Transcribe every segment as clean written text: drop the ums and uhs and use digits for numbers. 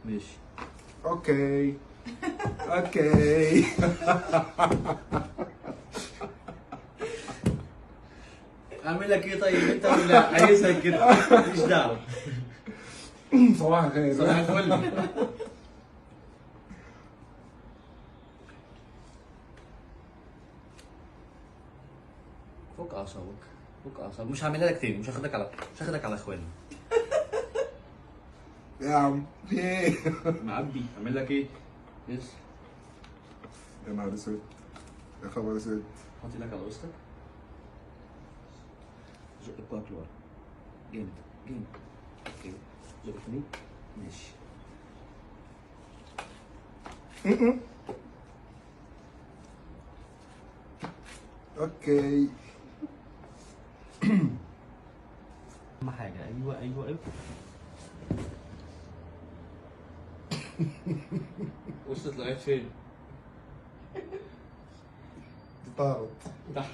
ماشي. اوكي اوكي. اعمل لك ايه طيب انت ولا عايزها كده؟ ماليش دعوه. صباح الخير. صباح الفل. فك اعصابك، فك اعصابك، مش هعملها لك تاني، مش هاخدك على اخواني. يا عم في ايه؟ معبي، اعمل لك ايه؟ يس. يا نهار اسود، يا خبر اسود. حط ايدك على وسطك، زق الكوع لورا، جامد جامد. اوكي، زق تاني، ماشي. اوكي. اهم حاجه، ايوه ايوه ايوه. وصلت لغايه فين؟ طارت. تحت.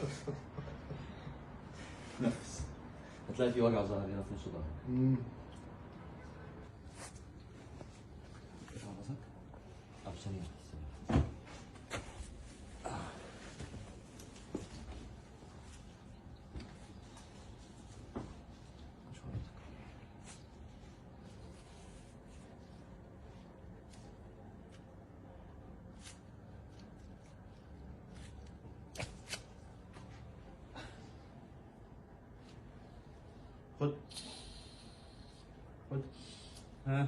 نفس. هتلاقي في وجع ظهر هنا في نص ظهرك. ارفع راسك. طب ثانية ثانية. خد. خد. ها.